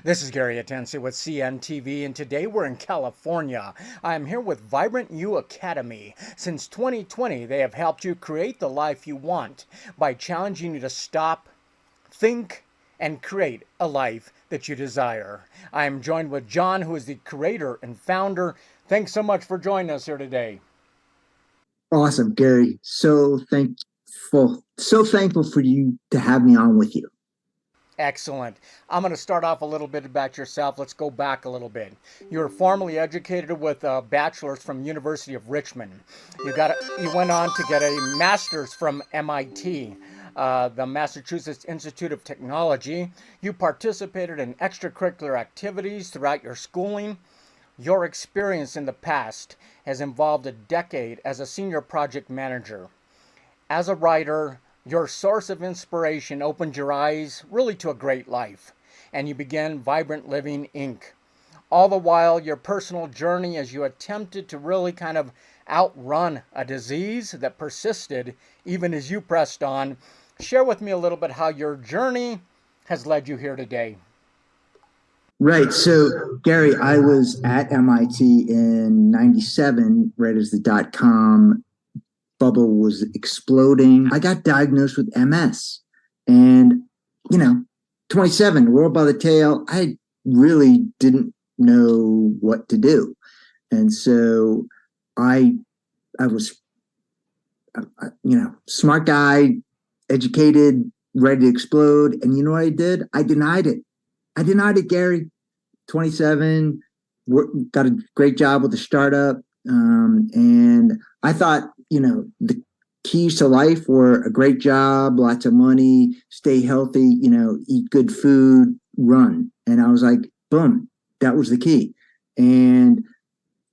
This is Gary Atensi with CNTV, and today we're in California. I'm here with Vibrant You Academy. Since 2020, they have helped you create the life you want by challenging you to stop, think, and create a life that you desire. I am joined with Jon, who is the creator and founder. Thanks so much for joining us here today. Awesome, Gary. So thankful for you to have me on with you. Excellent. I'm going to start off a little bit about yourself. Let's go back a little bit. You were formally educated with a bachelor's from University of Richmond. You went on to get a master's from MIT, the Massachusetts Institute of Technology. You participated in extracurricular activities throughout your schooling. Your experience in the past has involved a decade as a senior project manager. As a writer, your source of inspiration opened your eyes really to a great life, and you began Vibrant Living Inc. All the while, your personal journey as you attempted to really kind of outrun a disease that persisted even as you pressed on. Share with me a little bit how your journey has led you here today. Right. So, Gary, I was at MIT in 97, right as the dot-com bubble was exploding. I got diagnosed with MS. And, 27, world by the tail, I really didn't know what to do. And so I was, smart guy, educated, ready to explode. And you know what I did? I denied it. Gary. 27, got a great job with a startup. And I thought, the keys to life were a great job, lots of money, stay healthy, eat good food, run. And I was like, boom, that was the key. And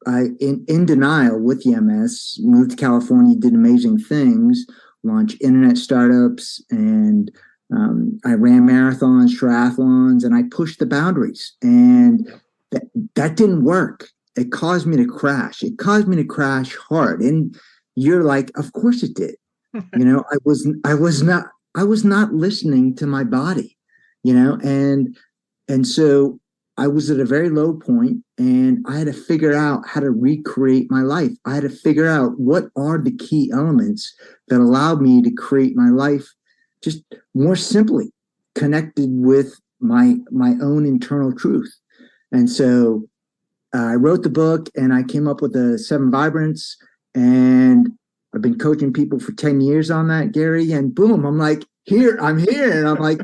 I, in denial with the MS, moved to California, did amazing things, launched internet startups, and I ran marathons, triathlons, and I pushed the boundaries. And that didn't work. It caused me to crash. It caused me to crash hard. And you're like, of course it did. I was not listening to my body, and so I was at a very low point, and I had to figure out how to recreate my life. I had to figure out what are the key elements that allowed me to create my life just more simply, connected with my own internal truth. And so I wrote the book, and I came up with the 7 Vibrants, and I've been coaching people for 10 years on that, Gary. And boom, I'm here. And I'm like,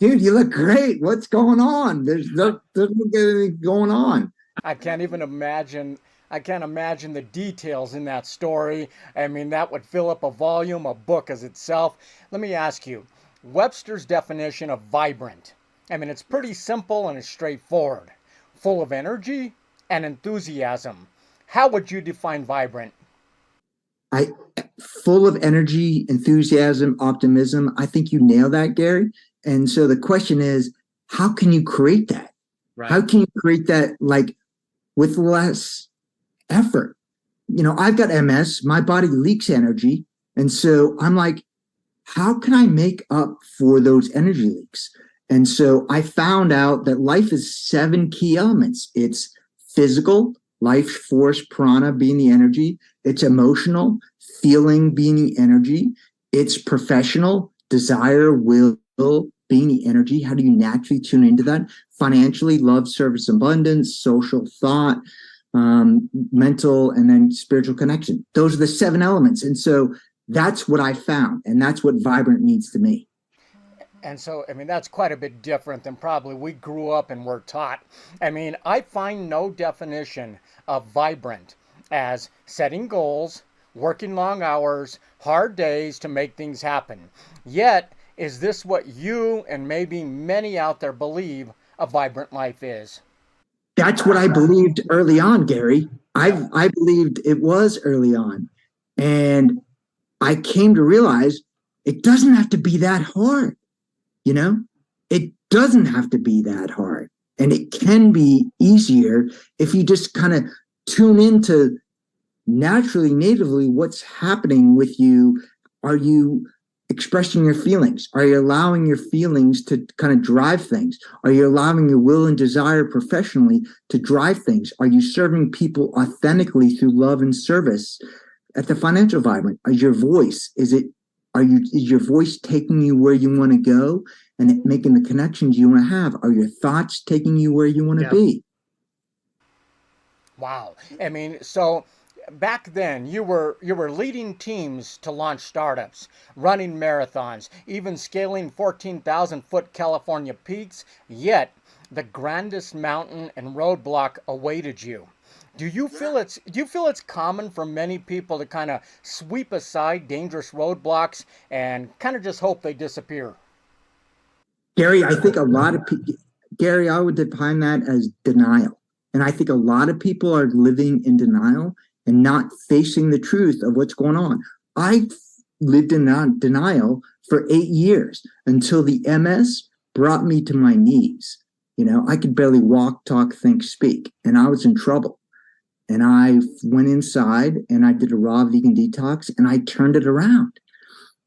dude, you look great. What's going on? There's nothing going on. I can't imagine the details in that story. I mean, that would fill up a volume, a book as itself. Let me ask you, Webster's definition of vibrant. I mean, it's pretty simple and it's straightforward. Full of energy and enthusiasm. How would you define vibrant? Full of energy, enthusiasm, optimism. I think you nailed that, Gary. And so the question is, how can you create that? Right. How can you create that with less effort? I've got MS, my body leaks energy. And so I'm like, how can I make up for those energy leaks? And so I found out that life is 7 key elements. It's physical, life force, prana being the energy. It's emotional, feeling being the energy. It's professional, desire, will being the energy. How do you naturally tune into that? Financially, love, service, abundance, social thought, mental, and then spiritual connection. Those are the 7 elements. And so that's what I found. And that's what vibrant means to me. And so, that's quite a bit different than probably we grew up and were taught. I find no definition of vibrant as setting goals, working long hours, hard days to make things happen. Yet, is this what you and maybe many out there believe a vibrant life is? That's what I believed early on, Gary. I believed it was early on. And I came to realize it doesn't have to be that hard. It doesn't have to be that hard. And it can be easier if you just kind of tune into naturally, natively, what's happening with you. Are you expressing your feelings? Are you allowing your feelings to kind of drive things? Are you allowing your will and desire professionally to drive things? Are you serving people authentically through love and service? At the financial vibrant, is your voice, is your voice taking you where you want to go and making the connections you want to have? Are your thoughts taking you where you want to be? Wow. I mean, so back then you were leading teams to launch startups, running marathons, even scaling 14,000-foot California peaks, yet the grandest mountain and roadblock awaited you. Do you feel it's common for many people to kind of sweep aside dangerous roadblocks and kind of just hope they disappear? Gary, I think a lot of people, Gary, I would define that as denial. And I think a lot of people are living in denial and not facing the truth of what's going on. I lived in denial for 8 years until the MS brought me to my knees. I could barely walk, talk, think, speak, and I was in trouble. And I went inside and I did a raw vegan detox and I turned it around.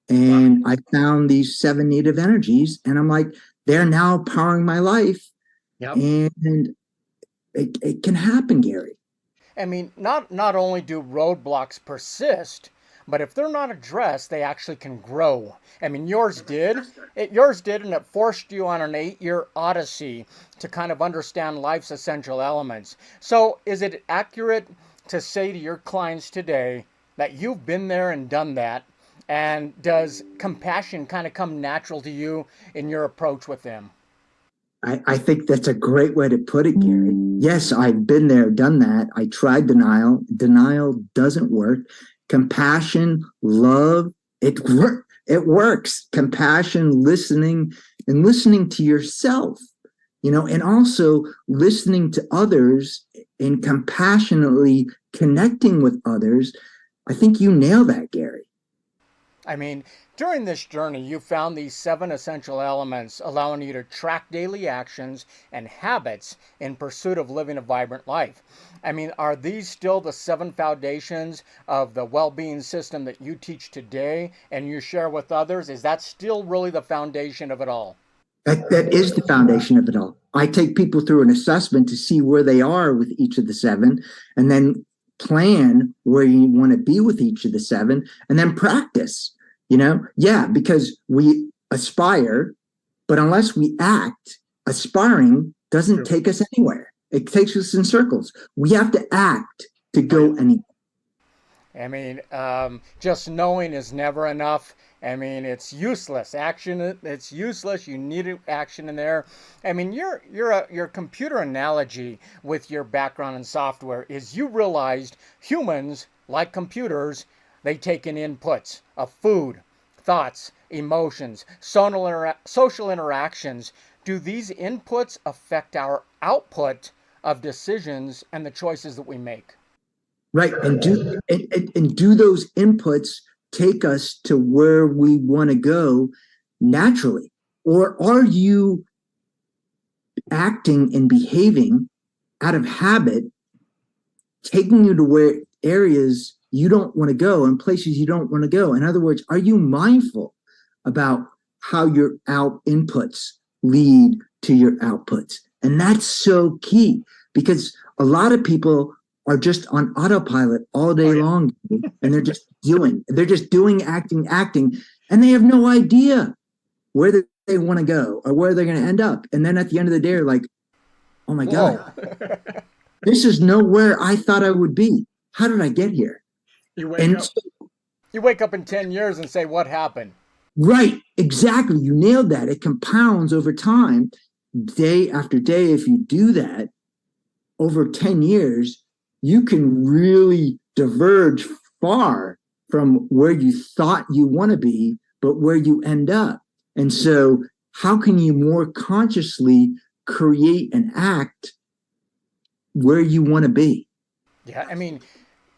And I found these 7 native energies, and I'm like, they're now powering my life. Yep. And it can happen, Gary. I mean, not only do roadblocks persist, but if they're not addressed, they actually can grow. I mean, yours did. Yours did, and it forced you on an 8-year odyssey to kind of understand life's essential elements. So, is it accurate to say to your clients today that you've been there and done that? And does compassion kind of come natural to you in your approach with them? I think that's a great way to put it, Gary. Yes, I've been there, done that. I tried denial. Denial doesn't work. Compassion, love, it works. Compassion, listening, and listening to yourself, and also listening to others and compassionately connecting with others. I think you nail that, Gary. I mean, during this journey, you found these 7 essential elements allowing you to track daily actions and habits in pursuit of living a vibrant life. I mean, are these still the 7 foundations of the well-being system that you teach today and you share with others? Is that still really the foundation of it all? That is the foundation of it all. I take people through an assessment to see where they are with each of the 7, and then plan where you want to be with each of the 7, and then practice. Yeah, because we aspire, but unless we act, aspiring doesn't take us anywhere. It takes us in circles. We have to act to go anywhere. I mean, just knowing is never enough. I mean, it's useless. Action, it's useless. You need action in there. I mean, your computer analogy with your background in software is you realized humans, like computers, they take in inputs of food, thoughts, emotions, social interactions. Do these inputs affect our output of decisions and the choices that we make? Right. And do those inputs take us to where we want to go naturally? Or are you acting and behaving out of habit, taking you to where areas you don't want to go and places you don't want to go? In other words, are you mindful about how your inputs lead to your outputs? And that's so key, because a lot of people are just on autopilot all day long, and they're just doing, acting, and they have no idea where they want to go or where they're going to end up. And then at the end of the day, they're like, oh my God, this is nowhere I thought I would be. How did I get here? You wake up in 10 years and say, what happened? Right, exactly. You nailed that. It compounds over time, day after day. If you do that over 10 years, you can really diverge far from where you thought you want to be, but where you end up. And so, how can you more consciously create and act where you want to be? Yeah, I mean,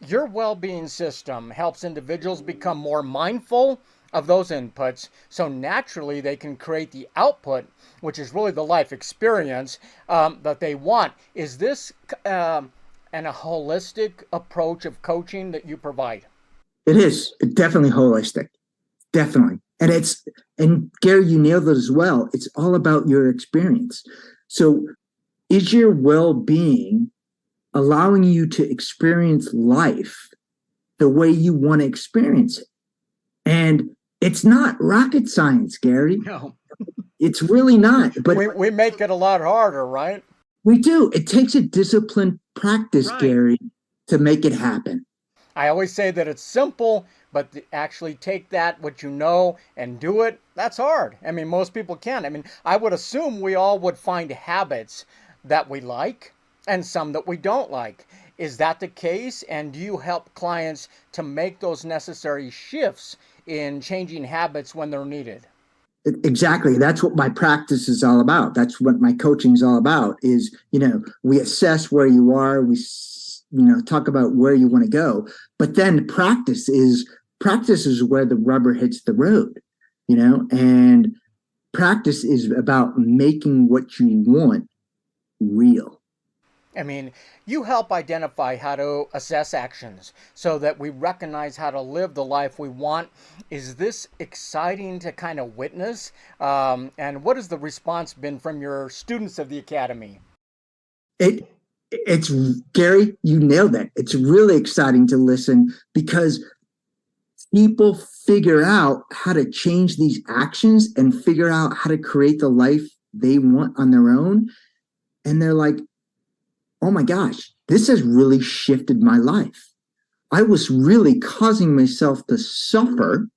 your well-being system helps individuals become more mindful of those inputs, so naturally they can create the output, which is really the life experience that they want. Is this and a holistic approach of coaching that you provide? It is definitely holistic. Definitely. And and Gary, you nailed it as well. It's all about your experience. So is your well-being allowing you to experience life the way you want to experience it? And it's not rocket science, Gary. No. It's really not. But We make it a lot harder, right? we do. It takes a disciplined practice, Right. Gary, to make it happen. I always say that it's simple, but to actually take that, what you know, and do it, that's hard. I mean, most people can't. I mean, I would assume we all would find habits that we like and some that we don't like. Is that the case? And do you help clients to make those necessary shifts in changing habits when they're needed? Exactly. That's what my practice is all about. That's what my coaching is all about is, we assess where you are. We, talk about where you want to go, but then practice is where the rubber hits the road, and practice is about making what you want real. I mean, you help identify how to assess actions so that we recognize how to live the life we want. Is this exciting to kind of witness? And what has the response been from your students of the Academy? It it's Gary, you nailed it. It's really exciting to listen because people figure out how to change these actions and figure out how to create the life they want on their own. And they're like, oh my gosh, this has really shifted my life. I was really causing myself to suffer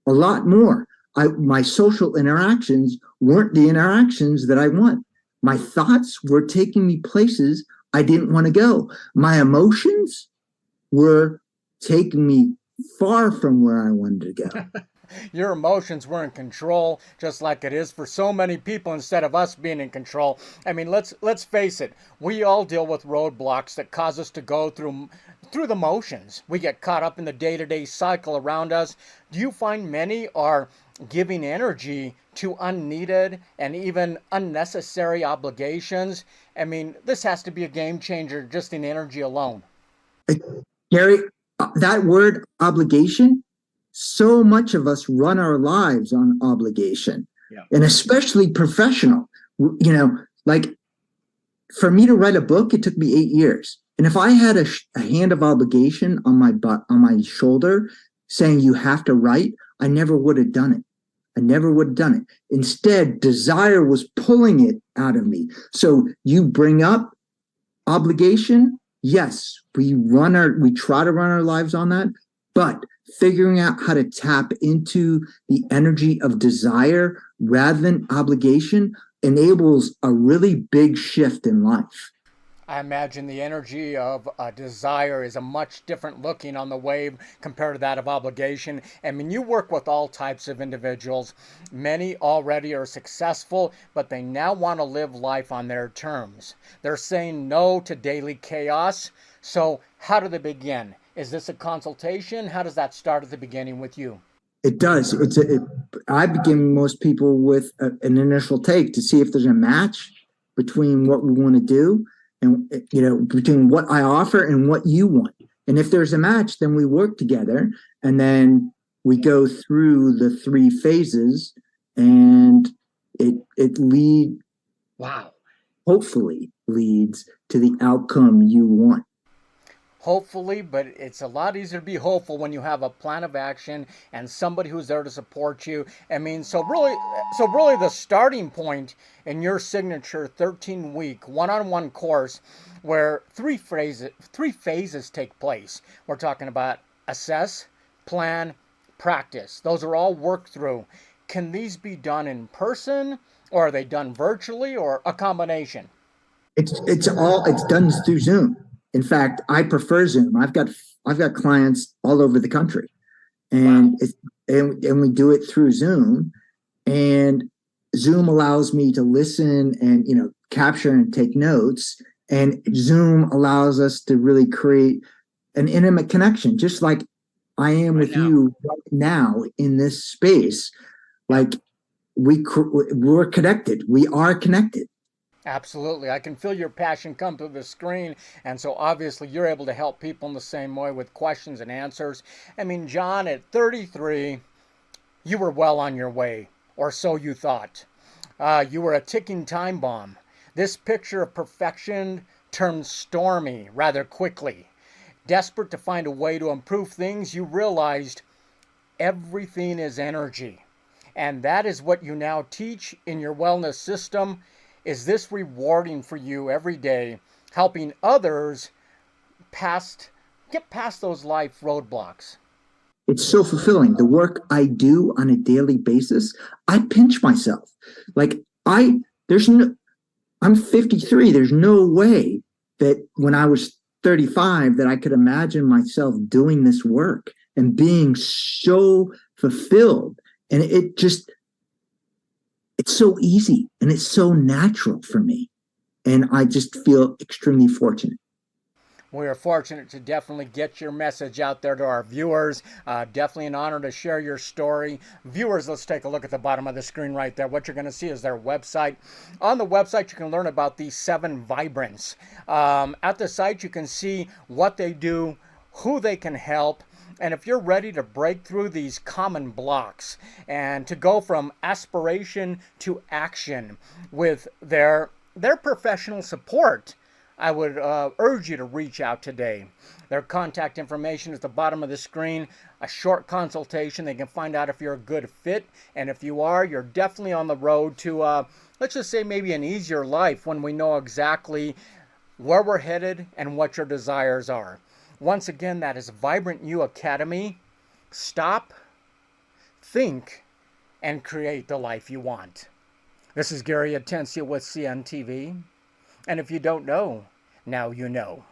a lot more. My social interactions weren't the interactions that I want. My thoughts were taking me places I didn't want to go. My emotions were taking me far from where I wanted to go. Your emotions were in control, just like it is for so many people instead of us being in control. I mean, let's face it. We all deal with roadblocks that cause us to go through the motions. We get caught up in the day-to-day cycle around us. Do you find many are giving energy to unneeded and even unnecessary obligations? I mean, this has to be a game changer just in energy alone. Gary, that word obligation, so much of us run our lives on obligation, yeah, and especially professional. Like for me to write a book, it took me 8 years. And if I had a hand of obligation on my butt, on my shoulder, saying you have to write, I never would have done it. I never would have done it. Instead, desire was pulling it out of me. So you bring up obligation. Yes, we try to run our lives on that, but figuring out how to tap into the energy of desire rather than obligation enables a really big shift in life. I imagine the energy of desire is a much different looking on the wave compared to that of obligation. I mean, you work with all types of individuals. Many already are successful, but they now want to live life on their terms. They're saying no to daily chaos. So how do they begin? Is this a consultation? How does that start at the beginning with you? It does. I begin most people with an initial take to see if there's a match between what we want to do and between what I offer and what you want. And if there's a match, then we work together, and then we go through the 3 phases, and it lead wow hopefully leads to the outcome you want. Hopefully, but it's a lot easier to be hopeful when you have a plan of action and somebody who's there to support you. I mean, so really the starting point in your signature 13-week one-on-one course where three phases take place. We're talking about assess, plan, practice. Those are all worked through. Can these be done in person, or are they done virtually, or a combination? It's done through Zoom. In fact, I prefer Zoom. I've got clients all over the country, and wow, and we do it through Zoom. And Zoom allows me to listen and capture and take notes. And Zoom allows us to really create an intimate connection, just like I am with you right now in this space. Like we're connected. We are connected. Absolutely. I can feel your passion come through the screen. And so obviously you're able to help people in the same way with questions and answers. I mean, Jon, at 33, You were well on your way, or so you thought. You were a ticking time bomb. This picture of perfection turned stormy rather quickly. Desperate to find a way to improve things, you realized everything is energy. And that is what you now teach in your wellness system. Is this rewarding for you every day, helping others past get past those life roadblocks? It's so fulfilling. The work I do on a daily basis, I pinch myself. Like there's no, I'm 53. There's no way that when I was 35 that I could imagine myself doing this work and being so fulfilled. And it's so easy and it's so natural for me. And I just feel extremely fortunate. We are fortunate to definitely get your message out there to our viewers. Definitely an honor to share your story. Viewers, let's take a look at the bottom of the screen right there. What you're going to see is their website. On the website, you can learn about these 7 vibrants. At the site, you can see what they do, who they can help, and if you're ready to break through these common blocks and to go from aspiration to action with their professional support, I would urge you to reach out today. Their contact information is at the bottom of the screen. A short consultation. They can find out if you're a good fit. And if you are, you're definitely on the road to, let's just say, maybe an easier life when we know exactly where we're headed and what your desires are. Once again, that is Vibrant You Academy. Stop, think, and create the life you want. This is Gary Atencia with CNTV. And if you don't know, now you know.